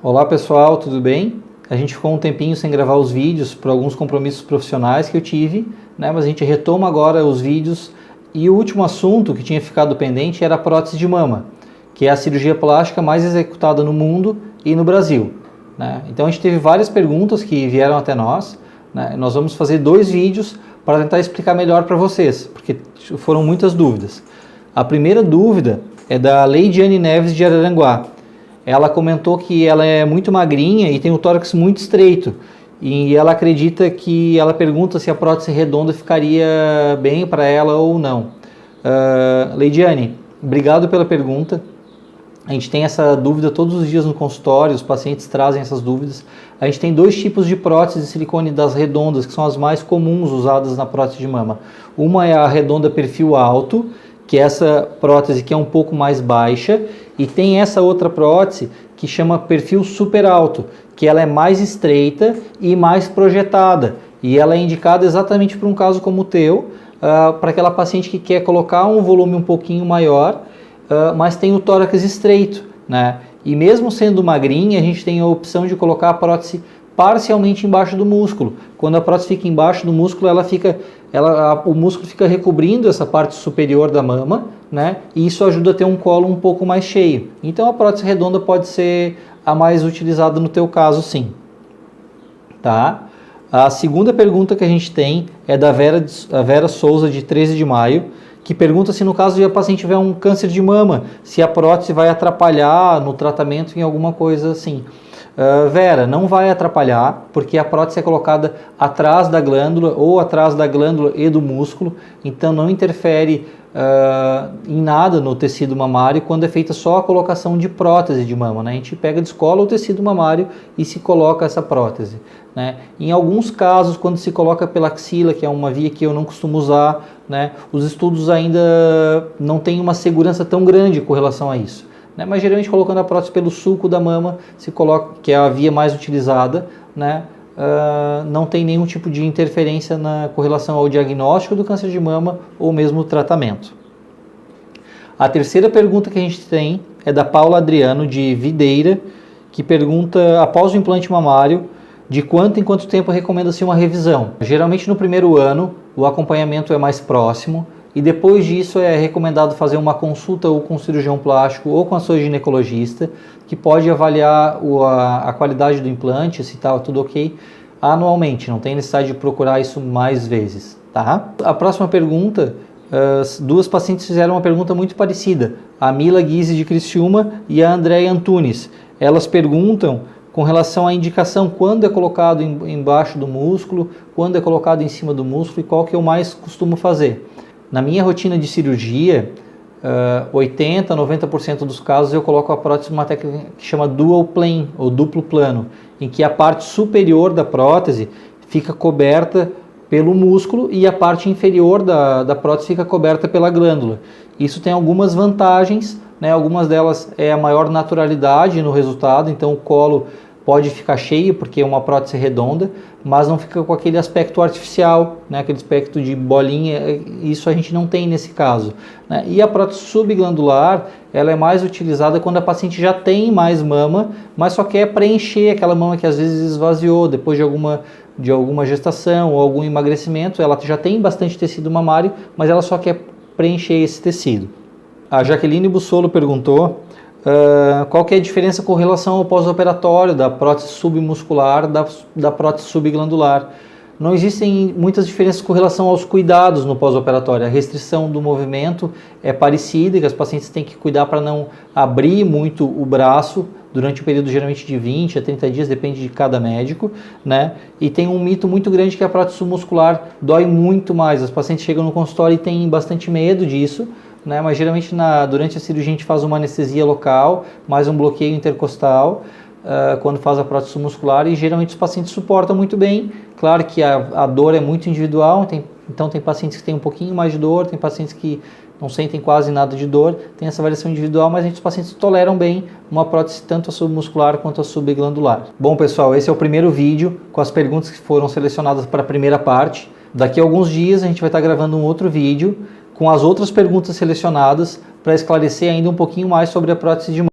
Olá pessoal, tudo bem? A gente ficou um tempinho sem gravar os vídeos por alguns compromissos profissionais que eu tive, né? Mas a gente retoma agora os vídeos e o último assunto que tinha ficado pendente era a prótese de mama, que é a cirurgia plástica mais executada no mundo e no Brasil, né? Então a gente teve várias perguntas que vieram até nós, né? Nós vamos fazer 2 vídeos para tentar explicar melhor para vocês, porque foram muitas dúvidas. A primeira dúvida é da Leidiane Neves de Araranguá. Ela comentou que ela é muito magrinha e tem o tórax muito estreito. E ela acredita que, ela pergunta se a prótese redonda ficaria bem para ela ou não. Leidiane, obrigado pela pergunta. A gente tem essa dúvida todos os dias no consultório, os pacientes trazem essas dúvidas. A gente tem 2 tipos de prótese de silicone das redondas, que são as mais comuns usadas na prótese de mama. Uma é a redonda perfil alto, que é essa prótese que é um pouco mais baixa, e tem essa outra prótese que chama perfil super alto, que ela é mais estreita e mais projetada, e ela é indicada exatamente para um caso como o teu, para aquela paciente que quer colocar um volume um pouquinho maior, mas tem o tórax estreito, né? E mesmo sendo magrinha, a gente tem a opção de colocar a prótese parcialmente embaixo do músculo. Quando a prótese fica embaixo do músculo, o músculo fica recobrindo essa parte superior da mama, né? E isso ajuda a ter um colo um pouco mais cheio. Então a prótese redonda pode ser a mais utilizada no teu caso, sim. Tá? A segunda pergunta que a gente tem é da Vera Souza, de 13 de maio, que pergunta se no caso de a paciente tiver um câncer de mama, se a prótese vai atrapalhar no tratamento em alguma coisa assim. Vera, não vai atrapalhar, porque a prótese é colocada atrás da glândula ou atrás da glândula e do músculo, então não interfere em nada no tecido mamário quando é feita só a colocação de prótese de mama, né? A gente pega, descola o tecido mamário e se coloca essa prótese, né? Em alguns casos, quando se coloca pela axila, que é uma via que eu não costumo usar, né? Os estudos ainda não têm uma segurança tão grande com relação a isso, né? Mas geralmente colocando a prótese pelo sulco da mama, se coloca, que é a via mais utilizada, né? Não tem nenhum tipo de interferência com relação ao diagnóstico do câncer de mama ou mesmo o tratamento. A terceira pergunta que a gente tem é da Paula Adriano, de Videira, que pergunta, após o implante mamário, de quanto em quanto tempo recomenda-se uma revisão? Geralmente no primeiro ano o acompanhamento é mais próximo, e depois disso é recomendado fazer uma consulta ou com o cirurgião plástico ou com a sua ginecologista, que pode avaliar a qualidade do implante, se está tudo ok, anualmente. Não tem necessidade de procurar isso mais vezes, tá? A próxima pergunta, 2 pacientes fizeram uma pergunta muito parecida. A Mila Guise, de Criciúma, e a Andréia Antunes. Elas perguntam com relação à indicação, quando é colocado embaixo do músculo, quando é colocado em cima do músculo e qual que eu mais costumo fazer. Na minha rotina de cirurgia, 80% a 90% dos casos eu coloco a prótese numa técnica que chama dual plane, ou duplo plano, em que a parte superior da prótese fica coberta pelo músculo e a parte inferior da prótese fica coberta pela glândula. Isso tem algumas vantagens, né? Algumas delas é a maior naturalidade no resultado, então o colo pode ficar cheio porque é uma prótese redonda, mas não fica com aquele aspecto artificial, né? Aquele aspecto de bolinha, isso a gente não tem nesse caso, né? E a prótese subglandular, ela é mais utilizada quando a paciente já tem mais mama, mas só quer preencher aquela mama que às vezes esvaziou depois de alguma gestação ou algum emagrecimento. Ela já tem bastante tecido mamário, mas ela só quer preencher esse tecido. A Jaqueline Bussolo perguntou qual que é a diferença com relação ao pós-operatório da prótese submuscular da prótese subglandular. Não existem muitas diferenças com relação aos cuidados no pós-operatório. A restrição do movimento é parecida, que as pacientes têm que cuidar para não abrir muito o braço durante o período geralmente de 20 a 30 dias, depende de cada médico, né? E tem um mito muito grande que a prótese submuscular dói muito mais. As pacientes chegam no consultório e têm bastante medo disso, né? Mas geralmente durante a cirurgia a gente faz uma anestesia local, mais um bloqueio intercostal, quando faz a prótese submuscular, e geralmente os pacientes suportam muito bem. Claro que a dor é muito individual, então tem pacientes que têm um pouquinho mais de dor, tem pacientes que não sentem quase nada de dor, tem essa variação individual, mas os pacientes toleram bem uma prótese tanto a submuscular quanto a subglandular. Bom pessoal, esse é o primeiro vídeo com as perguntas que foram selecionadas para a primeira parte. Daqui a alguns dias a gente vai estar gravando um outro vídeo com as outras perguntas selecionadas para esclarecer ainda um pouquinho mais sobre a prótese de mama.